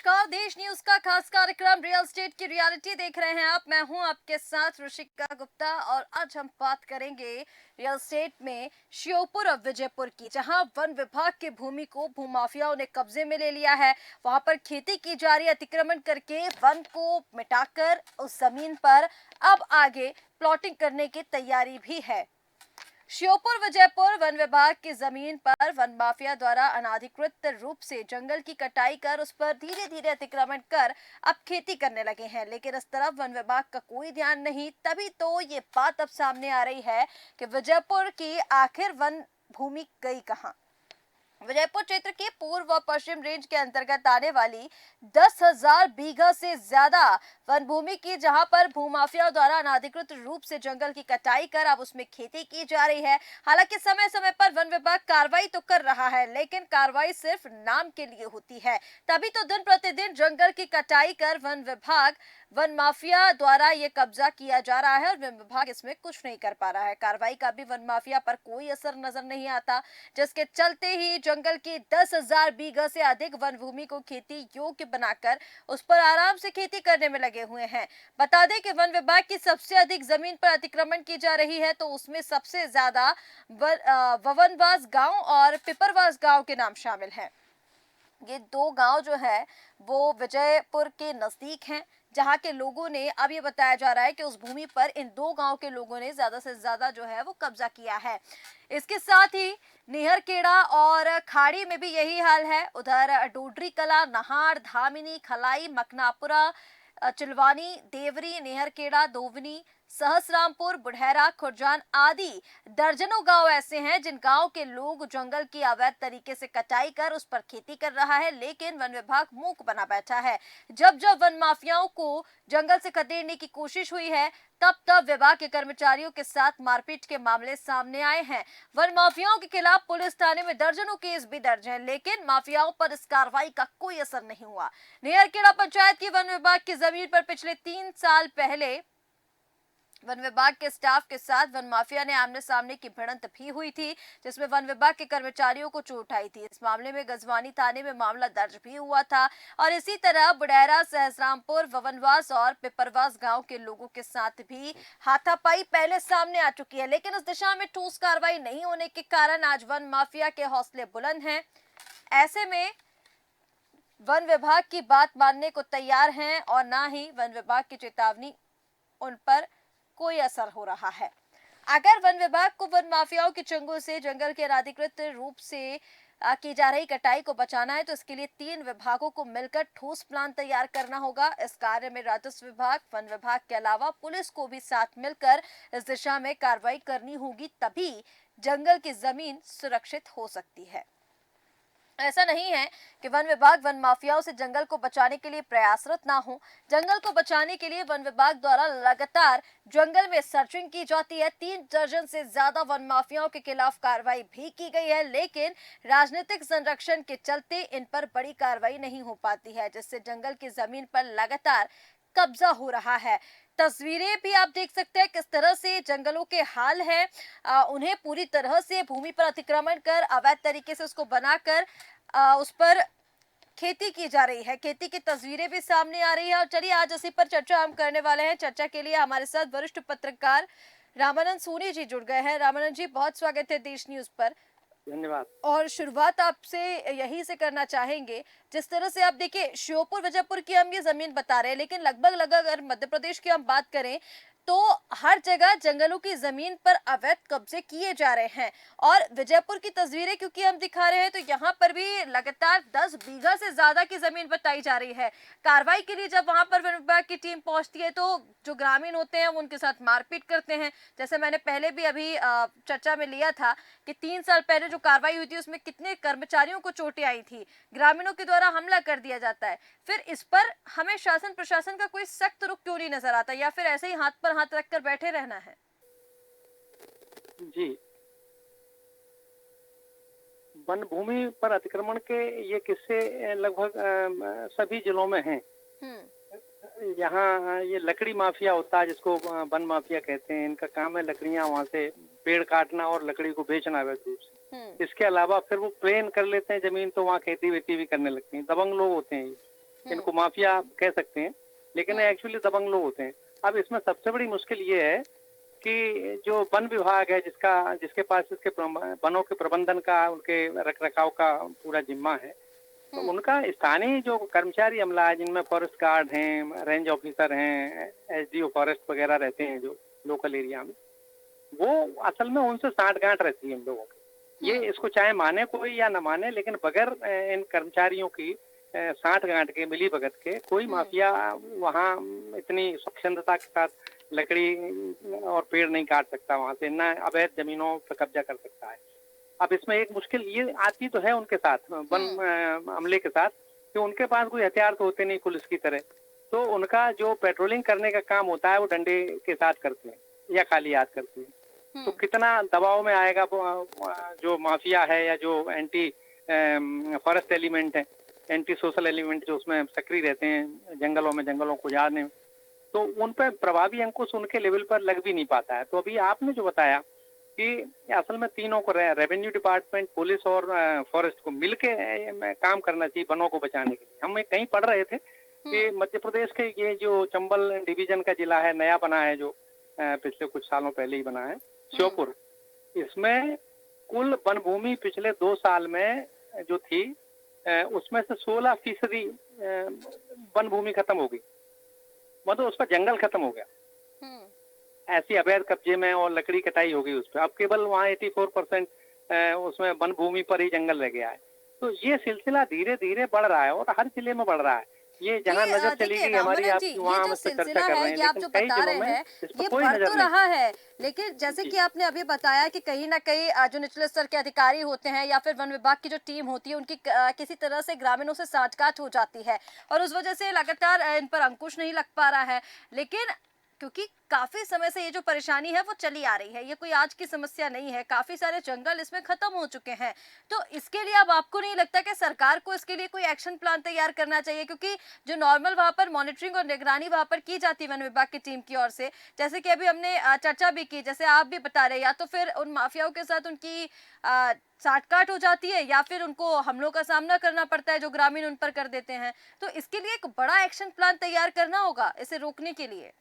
नमस्कार। देश न्यूज का खास कार्यक्रम रियल एस्टेट की रियलिटी देख रहे हैं आप। मैं हूं आपके साथ ऋषिका गुप्ता और आज हम बात करेंगे रियल एस्टेट में श्योपुर और विजयपुर की, जहां वन विभाग की भूमि को भूमाफियाओं ने कब्जे में ले लिया है। वहां पर खेती की जा रही, अतिक्रमण करके वन को मिटाकर उस जमीन पर अब आगे प्लॉटिंग करने की तैयारी भी है। श्योपुर विजयपुर वन विभाग की जमीन पर वन माफिया द्वारा अनाधिकृत रूप से जंगल की कटाई कर उस पर धीरे धीरे अतिक्रमण कर अब खेती करने लगे हैं, लेकिन इस तरफ वन विभाग का कोई ध्यान नहीं। तभी तो ये बात अब सामने आ रही है कि विजयपुर की आखिर वन भूमि गई कहां। विजयपुर क्षेत्र के पूर्व व पश्चिम रेंज के अंतर्गत आने वाली 10,000 बीघा से ज्यादा वन भूमि की, जहां पर भूमाफियाओं द्वारा अनाधिकृत रूप से जंगल की कटाई कर अब उसमें खेती की जा रही है। हालांकि समय समय पर वन विभाग कार्रवाई तो कर रहा है, लेकिन कार्रवाई सिर्फ नाम के लिए होती है। तभी तो दिन प्रतिदिन जंगल की कटाई कर वन माफिया द्वारा ये कब्जा किया जा रहा है और वन विभाग इसमें कुछ नहीं कर पा रहा है। कार्रवाई का भी वन माफिया पर कोई असर नजर नहीं आता, जिसके चलते ही जंगल की 10,000 बीघा से अधिक वन भूमि को खेती योग्य बनाकर उस पर आराम से खेती करने में लगे हुए हैं। बता दें कि वन विभाग की सबसे अधिक जमीन पर अतिक्रमण की जा रही है, तो उसमें सबसे ज्यादा ववनवास गांव और पिपरवास गांव के नाम शामिल हैं। ये दो गांव जो है वो विजयपुर के नजदीक हैं, जहां के लोगों ने, अब ये बताया जा रहा है कि उस भूमि पर इन दो गांव के लोगों ने ज्यादा से ज्यादा जो है वो कब्जा किया है। इसके साथ ही निहरखेड़ा और खाड़ी में भी यही हाल है। उधर डोडरी कला, नहार, धामिनी, खलाई, मकनापुरा, चिलवानी, देवरी, निहरखेड़ा, दोवनी, सहसरामपुर, बुढ़ैरा, खुरजान आदि दर्जनों गांव ऐसे हैं जिन गांव के लोग जंगल की अवैध तरीके से कटाई कर उस पर खेती कर रहा है, लेकिन वन विभाग मूक बना बैठा है। जब जब वन माफियाओं को जंगल से खदेड़ने की कोशिश हुई है, तब तब विभाग के कर्मचारियों के साथ मारपीट के मामले सामने आए हैं। वन माफियाओं के खिलाफ पुलिस थाने में दर्जनों केस भी दर्ज हैं, लेकिन माफियाओं पर इस कार्रवाई का कोई असर नहीं हुआ। निहरखेड़ा पंचायत की वन विभाग की जमीन पर पिछले 3 साल पहले वन विभाग के स्टाफ के साथ वन माफिया ने आमने सामने की भिड़ंत भी हुई थी, जिसमें वन विभाग के कर्मचारियों को चोट आई थी। इस मामले में गजवानी थाने में मामला दर्ज भी हुआ था और इसी तरह बुढ़ैरा, सहसरामपुर, ववनवास और पिपरवास गांव के लोगों के साथ भी हाथापाई पहले सामने आ चुकी है, लेकिन इस दिशा में ठोस कार्रवाई नहीं होने के कारण आज वन माफिया के हौसले बुलंद हैं। ऐसे में वन विभाग की बात मानने को तैयार हैं और ना ही वन विभाग की चेतावनी उन पर कोई असर हो रहा है। अगर वन विभाग को वन माफियाओं के चंगुल से जंगल के अनाधिकृत रूप से की जा रही कटाई को बचाना है, तो इसके लिए 3 विभागों को मिलकर ठोस प्लान तैयार करना होगा। इस कार्य में राजस्व विभाग, वन विभाग के अलावा पुलिस को भी साथ मिलकर इस दिशा में कार्रवाई करनी होगी, तभी जंगल की जमीन सुरक्षित हो सकती है। ऐसा नहीं है कि वन विभाग वन माफियाओं से जंगल को बचाने के लिए प्रयासरत ना हो। जंगल को बचाने के लिए वन विभाग द्वारा लगातार जंगल में सर्चिंग की जाती है। 3 दर्जन से ज्यादा वन माफियाओं के खिलाफ कार्रवाई भी की गई है, लेकिन राजनीतिक संरक्षण के चलते इन पर बड़ी कार्रवाई नहीं हो पाती है, जिससे जंगल की जमीन पर लगातार कब्जा हो रहा है। तस्वीरें भी आप देख सकते हैं किस तरह से जंगलों के हाल है। उन्हें पूरी तरह से भूमि पर अतिक्रमण कर अवैध तरीके से उसको बनाकर उस पर खेती की जा रही है। खेती की तस्वीरें भी सामने आ रही है और चलिए आज इसी पर चर्चा हम करने वाले हैं। चर्चा के लिए हमारे साथ वरिष्ठ पत्रकार रामानंद सोनी जी जुड़ गए हैं। रामानंद जी, बहुत स्वागत है देश न्यूज पर। धन्यवाद। और शुरुआत आपसे यहीं से करना चाहेंगे, जिस तरह से आप देखिए श्योपुर विजयपुर की हम ये जमीन बता रहे हैं, लेकिन लगभग अगर मध्य प्रदेश की हम बात करें तो हर जगह जंगलों की जमीन पर अवैध कब्जे किए जा रहे हैं। और विजयपुर की तस्वीरें क्योंकि हम दिखा रहे हैं, तो यहाँ पर भी लगातार 10 बीघा से ज्यादा की जमीन बताई जा रही है। कार्रवाई के लिए जब वहां पर वन विभाग की टीम पहुंचती है, तो जो ग्रामीण होते हैं वो उनके साथ मारपीट करते हैं। जैसे मैंने पहले भी अभी चर्चा में लिया था कि 3 साल पहले जो कार्रवाई हुई थी उसमें कितने कर्मचारियों को चोटें आई थी, ग्रामीणों के द्वारा हमला कर दिया जाता है। फिर इस पर हमें शासन प्रशासन का कोई सख्त रुख क्यों नहीं नजर आता, या फिर ऐसे ही हाथ पर हाथ रखकर बैठे रहना है? जी, वन भूमि पर अतिक्रमण के ये किस्से लगभग सभी जिलों में हैं। यहाँ ये लकड़ी माफिया होता है, जिसको वन माफिया कहते हैं। इनका काम है लकड़ियाँ वहाँ से पेड़ काटना और लकड़ी को बेचना अवैध रूप से। इसके अलावा फिर वो प्लेन कर लेते हैं जमीन, तो वहाँ खेती वेती भी करने लगते हैं। दबंग लोग होते हैं ये। इनको माफिया कह सकते हैं, लेकिन एक्चुअली दबंग लोग होते हैं। अब इसमें सबसे बड़ी मुश्किल ये है कि जो वन विभाग है, जिसके पास इसके वनों के प्रबंधन का, उनके रख-रखाव का पूरा जिम्मा है, तो उनका स्थानीय जो कर्मचारी अमला है, जिनमें फॉरेस्ट गार्ड हैं, रेंज ऑफिसर हैं, एसडीओ फॉरेस्ट वगैरह रहते हैं जो लोकल एरिया में, वो असल में उनसे साठ-गांठ रहती है इन लोगों की। ये इसको चाहे माने कोई या न माने, लेकिन बगैर इन कर्मचारियों की साठ-गांठ के, मिली-भगत के, कोई माफिया वहाँ इतनी स्वच्छंदता के साथ लकड़ी और पेड़ नहीं काट सकता वहाँ से, ना अवैध जमीनों पर कब्जा कर सकता है। अब इसमें एक मुश्किल ये आती तो है उनके साथ, वन अमले के साथ, कि उनके पास कोई हथियार तो होते नहीं पुलिस की तरह, तो उनका जो पेट्रोलिंग करने का काम होता है वो डंडे के साथ करते हैं या खाली हाथ करते हैं। तो कितना दबाव में आएगा जो माफिया है या जो एंटी फॉरेस्ट एलिमेंट है, एंटी सोशल एलिमेंट जो उसमें सक्रिय रहते हैं जंगलों को उजाड़ने में, तो उन पर प्रभावी अंकुश उनके लेवल पर लग भी नहीं पाता है। तो अभी आपने जो बताया कि असल में तीनों को, रेवेन्यू डिपार्टमेंट, पुलिस और फॉरेस्ट को मिलके काम करना चाहिए वनों को बचाने के लिए। हम कहीं पढ़ रहे थे कि मध्य प्रदेश के ये जो चंबल डिवीजन का जिला है, नया बना है, जो पिछले कुछ सालों पहले ही बना है, श्योपुर, इसमें कुल वन भूमि पिछले 2 साल में जो थी, उसमें से 16% वन भूमि खत्म हो गई, मतलब उसका जंगल खत्म हो गया। ऐसी अवैध कब्जे में और लकड़ी कटाई हो गई उस पर। अब केवल वहाँ 84% उसमें वन भूमि पर ही जंगल रह गया है। तो ये सिलसिला धीरे धीरे बढ़ रहा है और हर जिले में बढ़ रहा है। ये जहाँ नजर देखिए चलेगी हमारी, रामानंद जी, आपकी, ये वहाँ हम जो इस पर चर्चा सिलसिला कर है, रहे हैं, ये आप लेकिन जो कई बता जिलों रहे में हैं, इस पर ये कोई बढ़ नजर तो नहीं। रहा है, लेकिन जैसे जी कि आपने अभी बताया कि कहीं ना कहीं जो निचले स्तर के अधिकारी होते हैं या फिर वन विभाग की जो टीम होती है, उनकी किसी तरह से ग्रामीणों से साठगांठ हो जाती है और उस वजह से लगातार इन पर अंकुश नहीं लग पा रहा है। लेकिन क्योंकि काफी समय से ये जो परेशानी है वो चली आ रही है, ये कोई आज की समस्या नहीं है, काफी सारे जंगल इसमें खत्म हो चुके हैं। तो इसके लिए अब आपको नहीं लगता कि सरकार को इसके लिए कोई एक्शन प्लान तैयार करना चाहिए? क्योंकि जो नॉर्मल वहां पर मॉनिटरिंग और निगरानी वहां पर की जाती है वन विभाग की टीम की ओर से, जैसे कि अभी हमने चर्चा भी की, जैसे आप भी बता रहे हैं, या तो फिर उन माफियाओं के साथ उनकी साठगांठ हो जाती है या फिर उनको हमलों का सामना करना पड़ता है जो ग्रामीण उन पर कर देते हैं। तो इसके लिए एक बड़ा एक्शन प्लान तैयार करना होगा इसे रोकने के लिए।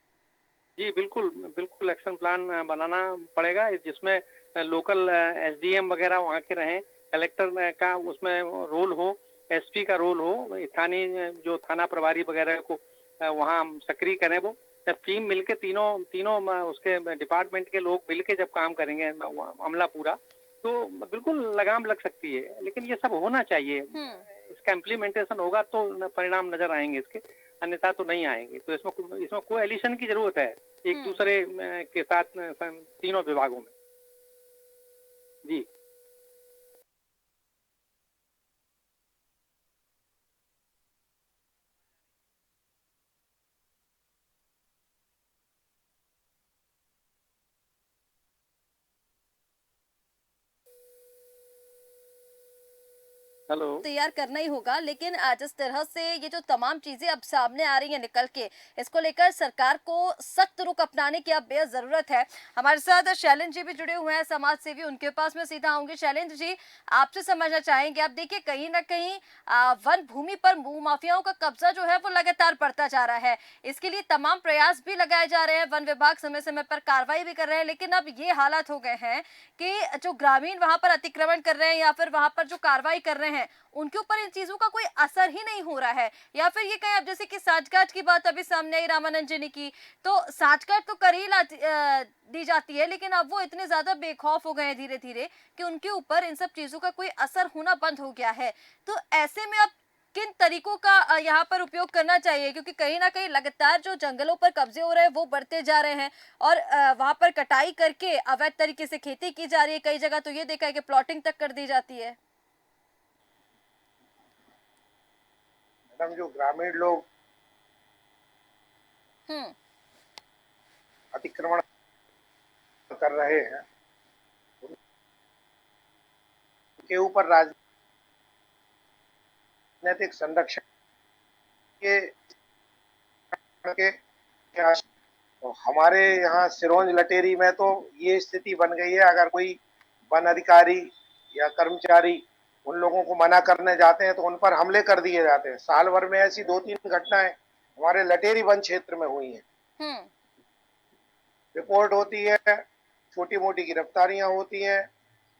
जी, बिल्कुल, बिल्कुल एक्शन प्लान बनाना पड़ेगा, जिसमें लोकल एसडीएम वगैरह वहाँ के रहें, कलेक्टर का उसमें रोल हो, एसपी का रोल हो, स्थानीय जो थाना प्रभारी वगैरह को वहाँ सक्रिय करें वो। जब टीम मिलके तीनों तीनों उसके डिपार्टमेंट के लोग मिलके जब काम करेंगे, अमला पूरा, तो बिल्कुल लगाम लग सकती है। लेकिन ये सब होना चाहिए, इसका इम्प्लीमेंटेशन होगा तो परिणाम नज़र आएँगे इसके, अन्यथा तो नहीं आएँगे। तो इसमें कोएलिशन की ज़रूरत है, एक दूसरे के साथ तीनों विभागों में। जी। हेलो। तैयार करना ही होगा, लेकिन जिस तरह से ये जो तमाम चीजें अब सामने आ रही हैं निकल के, इसको लेकर सरकार को सख्त रुख अपनाने की अब बेहद जरूरत है। हमारे साथ शैलेंद्र जी भी जुड़े हुए हैं, समाज सेवी, उनके पास में सीधा आऊंगी। शैलेंद्र जी, आपसे समझना चाहेंगे, आप देखिए कहीं ना कहीं वन भूमि पर भूमाफियाओं का कब्जा जो है वो लगातार बढ़ता जा रहा है। इसके लिए तमाम प्रयास भी लगाए जा रहे हैं, वन विभाग समय समय पर कार्रवाई भी कर रहे हैं, लेकिन अब ये हालात हो गए हैं कि जो ग्रामीण वहां पर अतिक्रमण कर रहे हैं या फिर वहां पर जो कार्रवाई कर रहे हैं, उनके ऊपर इन चीजों का कोई असर ही नहीं हो रहा है। या फिर ये कहें, अब जैसे कि साठगांठ की बात अभी सामने आई रामानंद जी ने की, तो साठगांठ तो कर ही दी जाती है, लेकिन अब वो इतने ज्यादा बेखौफ हो गए हैं धीरे धीरे कि उनके ऊपर इन सब चीजों का कोई असर होना बंद हो गया है। तो ऐसे में अब किन तरीकों का यहाँ पर उपयोग करना चाहिए? क्योंकि कहीं ना कहीं लगातार जो जंगलों पर कब्जे हो रहे हैं वो बढ़ते जा रहे हैं और वहां पर कटाई करके अवैध तरीके से खेती की जा रही है। कई जगह तो ये देखा है कि प्लॉटिंग तक कर दी जाती है। मैडम, जो ग्रामीण लोग हम्म। अतिक्रमण कर रहे हैं, उनके ऊपर राजनीतिक संरक्षण के तो हमारे यहाँ सिरोंज लटेरी में तो ये स्थिति बन गई है, अगर कोई वन अधिकारी या कर्मचारी उन लोगों को मना करने जाते हैं तो उन पर हमले कर दिए जाते हैं। साल भर में ऐसी 2-3 घटनाएं हमारे लटेरी वन क्षेत्र में हुई हैं। हम्म। रिपोर्ट होती है, छोटी-मोटी गिरफ्तारियां होती हैं,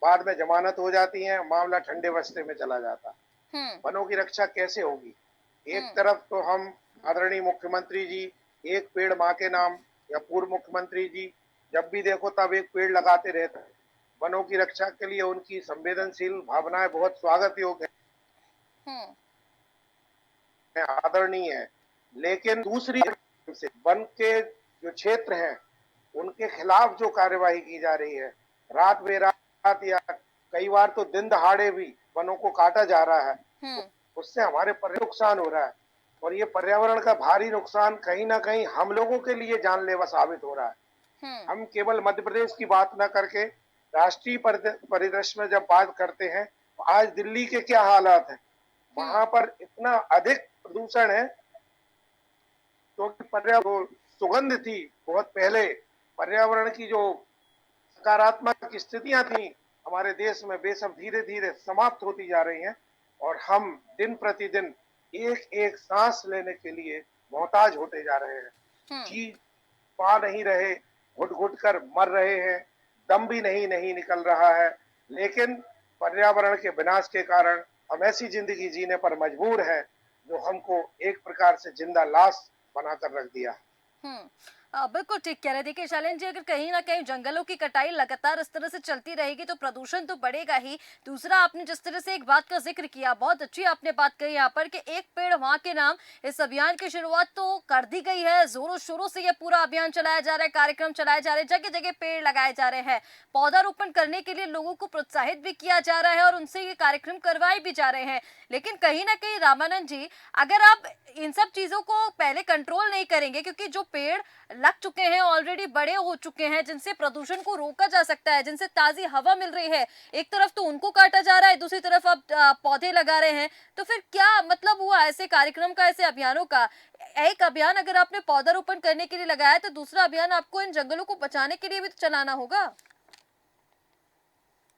बाद में जमानत हो जाती है, मामला ठंडे बस्ते में चला जाता। हम्म। वनों की रक्षा कैसे होगी? एक हम्म। तरफ तो हम आदरणीय मुख्यमंत्री जी एक पेड़ माँ के नाम, या पूर्व मुख्यमंत्री जी जब भी देखो तब एक पेड़ लगाते रहते हैं। वनों की रक्षा के लिए उनकी संवेदनशील भावनाएं बहुत स्वागत योग्य हम्म। है, आदरणीय है। लेकिन दूसरी से वन के जो क्षेत्र हैं उनके खिलाफ जो कार्यवाही की जा रही है, रात बेरात या कई बार तो दिन दहाड़े भी वनों को काटा जा रहा है, हम्म। उससे हमारे पर्यावरण नुकसान हो रहा है। और ये पर्यावरण का भारी नुकसान कहीं ना कहीं हम लोगों के लिए जानलेवा साबित हो रहा है। हम्म। हम केवल मध्य प्रदेश की बात न करके राष्ट्रीय परिदृश्य में जब बात करते हैं तो आज दिल्ली के क्या हालात हैं। वहां पर इतना अधिक प्रदूषण है क्योंकि पर्यावरण सुगंध थी बहुत पहले, पर्यावरण की जो सकारात्मक स्थितियां थी हमारे देश में, वे सब धीरे धीरे समाप्त होती जा रही हैं और हम दिन प्रतिदिन एक एक सांस लेने के लिए मोहताज होते जा रहे हैं। हम्म। जी पा नहीं रहे, घुट घुट कर मर रहे हैं, दम भी नहीं नहीं निकल रहा है। लेकिन पर्यावरण के विनाश के कारण हम ऐसी जिंदगी जीने पर मजबूर हैं जो हमको एक प्रकार से जिंदा लाश बनाकर रख दिया। हम्म। बिल्कुल ठीक कह रहे हैं। देखिए शैलेंद्र जी, अगर कहीं ना कहीं जंगलों की कटाई लगातार इस तरह से चलती रहेगी तो प्रदूषण तो बढ़ेगा ही। दूसरा, आपने जिस तरह से एक बात का जिक्र किया, बहुत अच्छी आपने बात कही यहाँ पर कि एक पेड़ वहां के नाम, इस अभियान की शुरुआत तो कर दी गई है, जोरों शोरों से ये पूरा अभियान चलाया जा रहा है, कार्यक्रम चलाए जा रहे हैं, जगह जगह पेड़ लगाए जा रहे हैं, पौधारोपण करने के लिए लोगों को प्रोत्साहित भी किया जा रहा है और उनसे ये कार्यक्रम करवाए भी जा रहे हैं। लेकिन कहीं ना कहीं रामानंद जी, अगर आप इन सब चीजों को पहले कंट्रोल नहीं करेंगे, क्योंकि जो पेड़ लग चुके हैं, ऑलरेडी बड़े हो चुके हैं, जिनसे प्रदूषण को रोका जा सकता है, जिनसे ताजी हवा मिल रही है, एक तरफ तो उनको काटा जा रहा है, दूसरी तरफ आप पौधे लगा रहे हैं, तो फिर क्या मतलब हुआ ऐसे कार्यक्रम का, ऐसे अभियानों का? एक अभियान अगर आपने पौधारोपण करने के लिए लगाया तो दूसरा अभियान आपको इन जंगलों को बचाने के लिए भी तो चलाना होगा।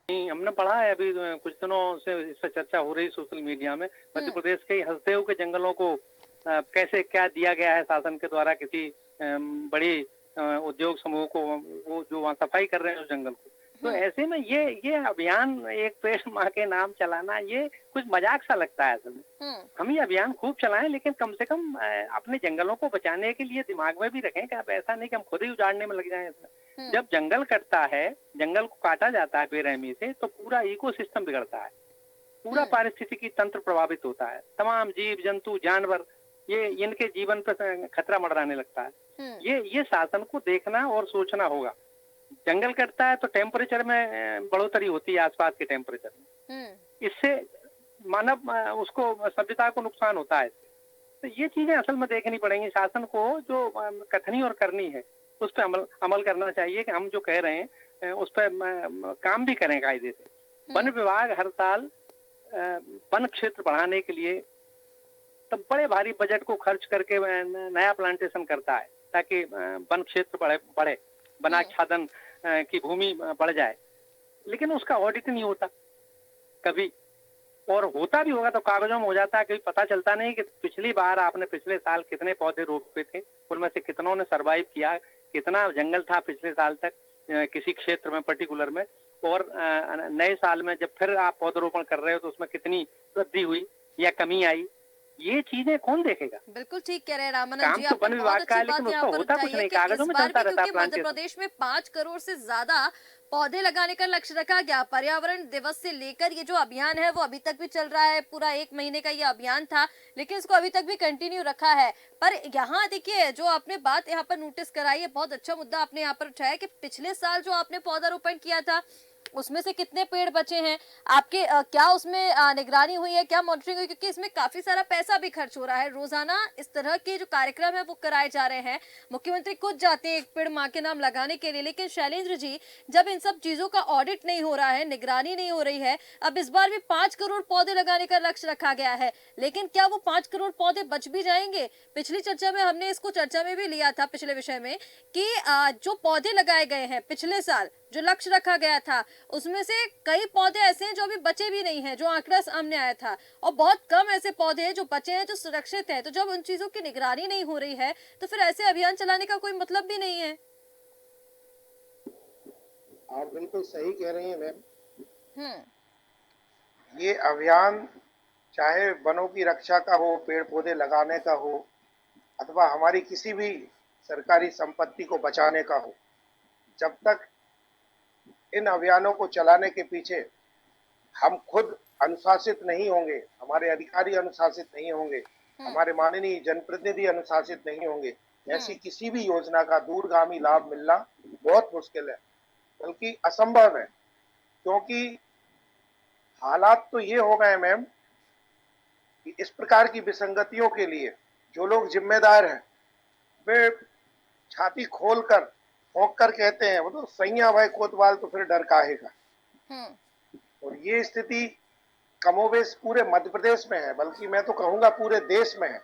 नहीं, हमने पढ़ा है अभी कुछ दिनों से इस पर चर्चा हो रही सोशल मीडिया में। मध्य प्रदेश के हसदेव के जंगलों को कैसे क्या दिया गया है शासन के द्वारा किसी बड़ी उद्योग समूह को, वो जो वहाँ सफाई कर रहे हैं उस जंगल को। तो ऐसे में ये अभियान एक पेड़ माँ के नाम चलाना, ये कुछ मजाक सा लगता है असल में। हम ये अभियान खूब चलाएं, लेकिन कम से कम अपने जंगलों को बचाने के लिए दिमाग में भी रखें कि अब ऐसा नहीं कि हम खुद ही उजाड़ने में लग जाएं इसमें। जब जंगल कटता है, जंगल को काटा जाता है बेरहमी से, तो पूरा इकोसिस्टम बिगड़ता है, पूरा पारिस्थितिकी तंत्र प्रभावित होता है, तमाम जीव जंतु जानवर, ये इनके जीवन पर खतरा मंडराने लगता है। ये शासन को देखना और सोचना होगा। जंगल कटता है तो टेम्परेचर में बढ़ोतरी होती है, आसपास के टेम्परेचर में, इससे मानव उसको सभ्यता को नुकसान होता है। तो ये चीजें असल में देखनी पड़ेंगी शासन को, जो कथनी और करनी है उस पर अमल करना चाहिए कि हम जो कह रहे हैं उस पर काम भी करें कायदे से। वन विभाग हर साल वन क्षेत्र बढ़ाने के लिए तब बड़े भारी बजट को खर्च करके नया प्लांटेशन करता है ताकि वन क्षेत्र बढ़े, वनाच्छादन की भूमि बढ़ जाए, लेकिन उसका ऑडिट नहीं होता कभी, और होता भी होगा तो कागजों में हो जाता है, कभी पता चलता नहीं कि पिछली बार आपने पिछले साल कितने पौधे रोपे थे, उनमें से कितनों ने सरवाइव किया, कितना जंगल था पिछले साल तक किसी क्षेत्र में पर्टिकुलर में, और नए साल में जब फिर आप पौधरोपण कर रहे हो तो उसमें कितनी वृद्धि हुई या कमी आई। ये चीजें कौन देखेगा? बिल्कुल ठीक कह रहे हैं रामानंद जी, तो वन विभाग का है, लेकिन उसका होता कुछ नहीं, कागजों में चलता रहता है। मध्य प्रदेश में 5 करोड़ से ज्यादा पौधे लगाने का लक्ष्य रखा गया। पर्यावरण दिवस से लेकर ये जो अभियान है वो अभी तक भी चल रहा है, पूरा 1 महीने का ये अभियान था, लेकिन इसको अभी तक भी कंटिन्यू रखा है। पर यहाँ देखिए, जो आपने बात यहाँ पर नोटिस कराई है, बहुत अच्छा मुद्दा आपने यहाँ पर उठाया कि पिछले साल जो आपने पौधारोपण किया था उसमें से कितने पेड़ बचे हैं आपके, क्या उसमें निगरानी हुई है, क्या मॉनिटरिंग हुई? क्योंकि इसमें काफी सारा पैसा भी खर्च हो रहा है। रोजाना इस तरह के जो कार्यक्रम है वो कराए जा रहे हैं, मुख्यमंत्री खुद जाते हैं एक पेड़ माँ के नाम लगाने के लिए। लेकिन शैलेंद्र जी, जब इन सब चीजों का ऑडिट नहीं हो रहा है, निगरानी नहीं हो रही है, अब इस बार भी 5 करोड़ पौधे लगाने का लक्ष्य रखा गया है, लेकिन क्या वो 5 करोड़ पौधे बच भी जाएंगे? पिछली चर्चा में हमने इसको चर्चा में भी लिया था, पिछले विषय में, कि जो पौधे लगाए गए हैं पिछले साल, जो लक्ष्य रखा गया था उसमें से कई पौधे ऐसे हैं जो अभी बचे भी नहीं हैं, जो आंकड़ा सामने आया था, और बहुत कम ऐसे पौधे हैं जो बचे हैं जो सुरक्षित हैं। तो जब उन चीजों की निगरानी नहीं हो रही है तो फिर ऐसे अभियान चलाने का कोई मतलब भी नहीं है। आप बिल्कुल सही कह रही हैं मैम। हम्म। ये अभियान चाहे वनों की रक्षा का हो, पेड़ पौधे लगाने का हो, अथवा हमारी किसी भी सरकारी संपत्ति को बचाने का हो, जब तक इन अभियानों को चलाने के पीछे हम खुद अनुशासित नहीं होंगे, हमारे अधिकारी अनुशासित नहीं होंगे, हमारे माननीय जनप्रतिनिधि अनुशासित नहीं होंगे, ऐसी किसी भी योजना का दूरगामी लाभ मिलना बहुत मुश्किल है, बल्कि असंभव है। क्योंकि हालात तो ये हो गए मैम कि इस प्रकार की विसंगतियों के लिए जो लोग जिम्मेदार हैं वे छाती खोलकर ठोक कर कहते हैं, वो तो सैया भाई कोतवाल तो फिर डर काहे का। और ये स्थिति कमोबेश पूरे मध्य प्रदेश में है, बल्कि मैं तो कहूंगा पूरे देश में है।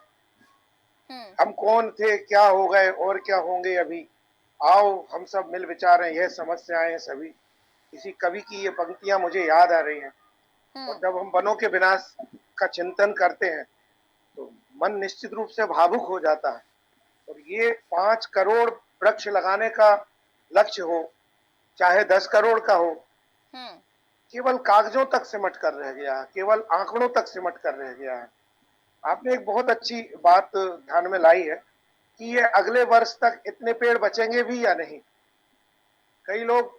हम कौन थे, क्या हो गए और क्या होंगे अभी, आओ हम सब मिल विचारें, यह समस्याएं सभी। किसी कवि की ये पंक्तियां मुझे याद आ रही हैं। और जब हम वनों के विनाश का चिंतन करते हैं तो मन निश्चित रूप से भावुक हो जाता है। और ये 5 करोड़ वृक्ष लगाने का लक्ष्य हो, चाहे 10 करोड़ का हो, केवल कागजों तक सिमट कर रह गया है, केवल आंकड़ों तक सिमट कर रह गया है। आपने एक बहुत अच्छी बात ध्यान में लाई है कि ये अगले वर्ष तक इतने पेड़ बचेंगे भी या नहीं। कई लोग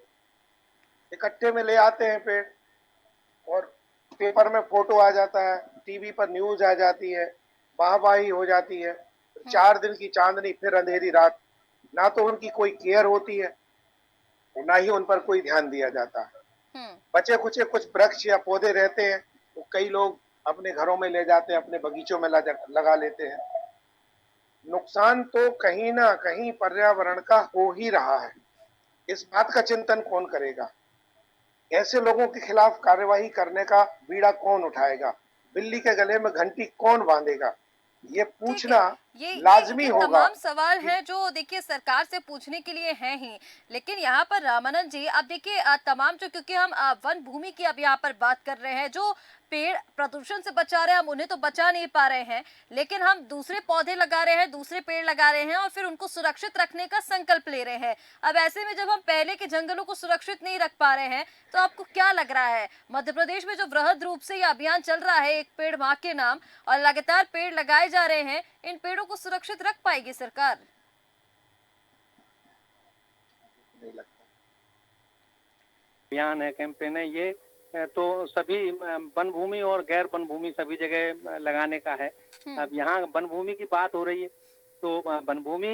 इकट्ठे में ले आते हैं पेड़ और पेपर में फोटो आ जाता है, टीवी पर न्यूज आ जाती है, वाहवाही हो जाती है, 4 दिन की चांदनी फिर अंधेरी रात। ना तो उनकी कोई केयर होती है, ना ही उन पर कोई ध्यान दिया जाता है। बचे कुचे कुछ वृक्ष या पौधे रहते हैं तो कई लोग अपने घरों में ले जाते हैं, अपने बगीचों में लगा लेते हैं। नुकसान तो कहीं ना कहीं पर्यावरण का हो ही रहा है। इस बात का चिंतन कौन करेगा? ऐसे लोगों के खिलाफ कार्यवाही करने का बीड़ा कौन उठाएगा? बिल्ली के गले में घंटी कौन बांधेगा? ये ठीक पूछना है, लाजमी ये होगा। तमाम सवाल हैं जो देखिए सरकार से पूछने के लिए हैं ही। लेकिन यहाँ पर रामानंद जी, अब देखिए तमाम जो, क्योंकि हम वन भूमि की अब यहाँ पर बात कर रहे हैं, जो पेड़ प्रदूषण से बचा रहे हैं हम उन्हें तो बचा नहीं पा रहे हैं, लेकिन हम दूसरे पौधे लगा रहे हैं, दूसरे पेड़ लगा रहे हैं और फिर उनको सुरक्षित रखने का संकल्प ले रहे हैं। अब ऐसे में जब हम पहले के जंगलों को सुरक्षित नहीं रख पा रहे हैं तो आपको क्या लग रहा है, मध्य प्रदेश में जो वृहद रूप से यह अभियान चल रहा है एक पेड़ माँ के नाम, और लगातार पेड़ लगाए जा रहे हैं, इन पेड़ों को सुरक्षित रख पाएगी सरकार? नहीं लगता। अभियान है, कैंपेन है, ये तो सभी वन भूमि और गैर वन भूमि सभी जगह लगाने का है। अब यहाँ वन भूमि की बात हो रही है तो वन भूमि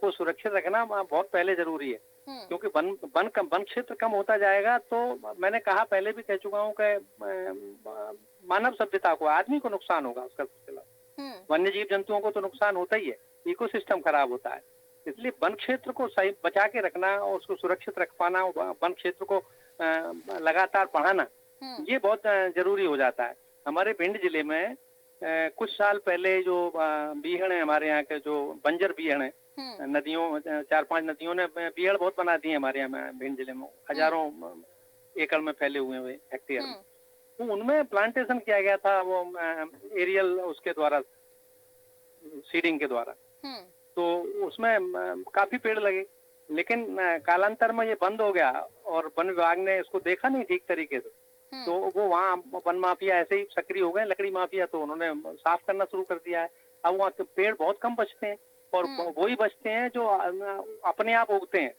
को सुरक्षित रखना बहुत पहले जरूरी है, क्योंकि वन क्षेत्र कम होता जाएगा तो मैंने कहा, पहले भी कह चुका हूँ कि मानव सभ्यता को, आदमी को नुकसान होगा उसका। वन्य जीव जंतुओं को तो नुकसान होता ही है, इकोसिस्टम खराब होता है। इसलिए वन क्षेत्र को सही बचा के रखना और उसको सुरक्षित रख पाना, वन क्षेत्र को लगातार बढ़ाना, ये बहुत जरूरी हो जाता है। हमारे भिंड जिले में कुछ साल पहले जो बीहड़ है, हमारे यहाँ के जो बंजर बीहड़ है, नदियों 4-5 नदियों ने बीहड़ बहुत बना दी है हमारे यहाँ भिंड जिले में, हजारों एकड़ में फैले हुए हुए हेक्टेयर में। तो उनमें प्लांटेशन किया गया था, वो एरियल उसके द्वारा, सीडिंग के द्वारा, तो उसमें काफी पेड़ लगे। लेकिन कालांतर में ये बंद हो गया और वन विभाग ने इसको देखा नहीं ठीक तरीके से, तो वो वहाँ वन माफिया ऐसे ही सक्रिय हो गए, लकड़ी माफिया, तो उन्होंने साफ करना शुरू कर दिया है। अब वहाँ तो पेड़ बहुत कम बचते हैं और वही बचते हैं जो अपने आप उगते हैं,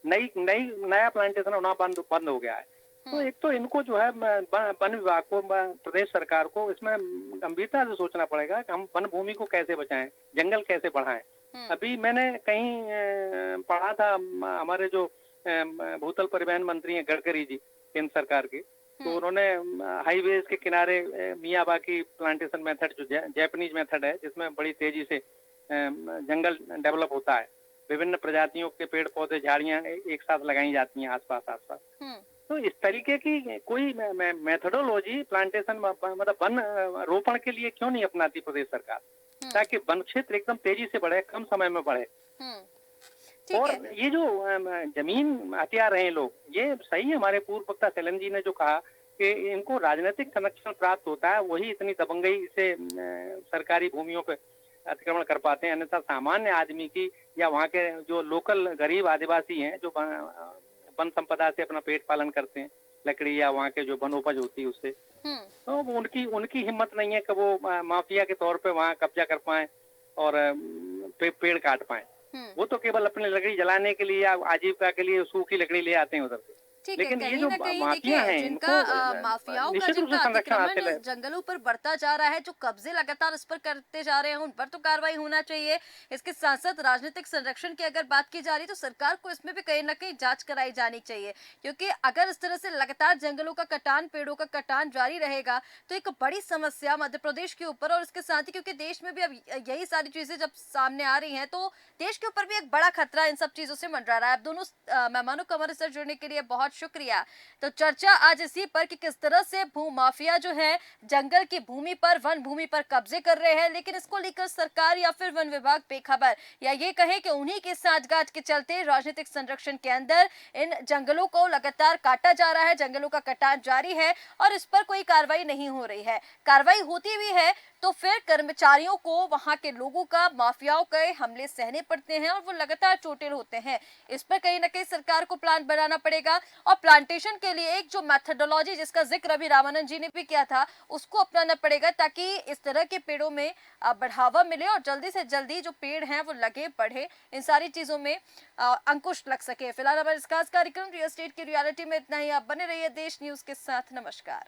नया प्लांटेशन होना बंद हो गया है। तो एक तो इनको जो है वन विभाग को, प्रदेश सरकार को इसमें गंभीरता से सोचना पड़ेगा कि हम वन भूमि को कैसे बचाएं, जंगल कैसे बढ़ाएं। अभी मैंने कहीं पढ़ा था, हमारे जो भूतल परिवहन मंत्री हैं गडकरी जी, केंद्र सरकार के, तो उन्होंने हाईवेज के किनारे मियावाकी प्लांटेशन मेथड, जो जैपनीज मेथड है, जिसमें बड़ी तेजी से जंगल डेवलप होता है, विभिन्न प्रजातियों के पेड़ पौधे झाड़ियां एक साथ लगाई जाती हैं आसपास। तो इस तरीके की कोई मेथडोलॉजी प्लांटेशन मतलब वन रोपण के लिए क्यों नहीं अपनाती प्रदेश सरकार, ताकि वन क्षेत्र एकदम तेजी से बढ़े, कम समय में बढ़े। ठीक और है। ये जो जमीन हथिया रहे हैं लोग, ये सही है। हमारे पूर्व वक्ता सैलन जी ने जो कहा कि इनको राजनीतिक संरक्षण प्राप्त होता है, वही इतनी दबंगई से सरकारी भूमियों पे अतिक्रमण कर पाते हैं। अन्यथा सामान्य आदमी की या वहाँ के जो लोकल गरीब आदिवासी हैं जो वन संपदा से अपना पेट पालन करते हैं, लकड़ी या वहाँ के जो वनोपज होती है उससे, हम्म। तो वो उनकी हिम्मत नहीं है कि वो माफिया के तौर पे वहाँ कब्जा कर पाए और पेड़ काट पाए। हम्म। वो तो केवल अपनी लकड़ी जलाने के लिए या आजीविका के लिए सूखी लकड़ी ले आते हैं उधर से। ठीक है, लेकिन ये कहीं जो ना कहीं माफिया देखिए हैं जिनका इनको माफियाओं का निश्चित रूप से जिनका संरक्षण अतिक्रमण हासिल है। जंगलों पर बढ़ता जा रहा है, जो कब्जे लगातार उस पर करते जा रहे हैं, उन पर तो कार्रवाई होना चाहिए। इसके साथ साथ राजनीतिक संरक्षण की अगर बात की जा रही है तो सरकार को इसमें भी कहीं ना कहीं जांच कराई जानी चाहिए, क्योंकि अगर इस तरह से लगातार जंगलों का कटान, पेड़ों का कटान जारी रहेगा तो एक बड़ी समस्या मध्य प्रदेश के ऊपर और इसके साथ ही, क्योंकि देश में भी अब यही सारी चीजें जब सामने आ रही हैं तो देश के ऊपर भी एक बड़ा खतरा इन सब चीजों से मंडरा रहा है। अब दोनों मेहमानों का हमारे साथ जुड़ने के लिए बहुत शुक्रिया। तो चर्चा आज इसी पर कि किस तरह से भू माफिया जो है जंगल की भूमि पर, वन भूमि पर कब्जे कर रहे हैं, लेकिन इसको लेकर सरकार या फिर वन विभाग बेखबर, या ये कहें कि उन्हीं के साठगांठ के चलते राजनीतिक संरक्षण के अंदर इन जंगलों को लगातार काटा जा रहा है, जंगलों का कटान जारी है और इस पर कोई कार्रवाई नहीं हो रही है। कार्रवाई होती भी है तो फिर कर्मचारियों को वहां के लोगों का, माफियाओं के हमले सहने पड़ते हैं और वो लगातार चोटिल होते हैं। इस पर कहीं ना कहीं सरकार को प्लान बनाना पड़ेगा और प्लांटेशन के लिए एक जो मेथोडोलॉजी जिसका जिक्र अभी रामानंद जी ने भी किया था उसको अपनाना पड़ेगा, ताकि इस तरह के पेड़ों में बढ़ावा मिले और जल्दी से जल्दी जो पेड़ हैं वो लगे, बढ़े, इन सारी चीजों में अंकुश लग सके। फिलहाल हमारे इस खास कार्यक्रम रियल एस्टेट की रियलिटी में इतना ही। आप बने रहिए देश न्यूज के साथ। नमस्कार।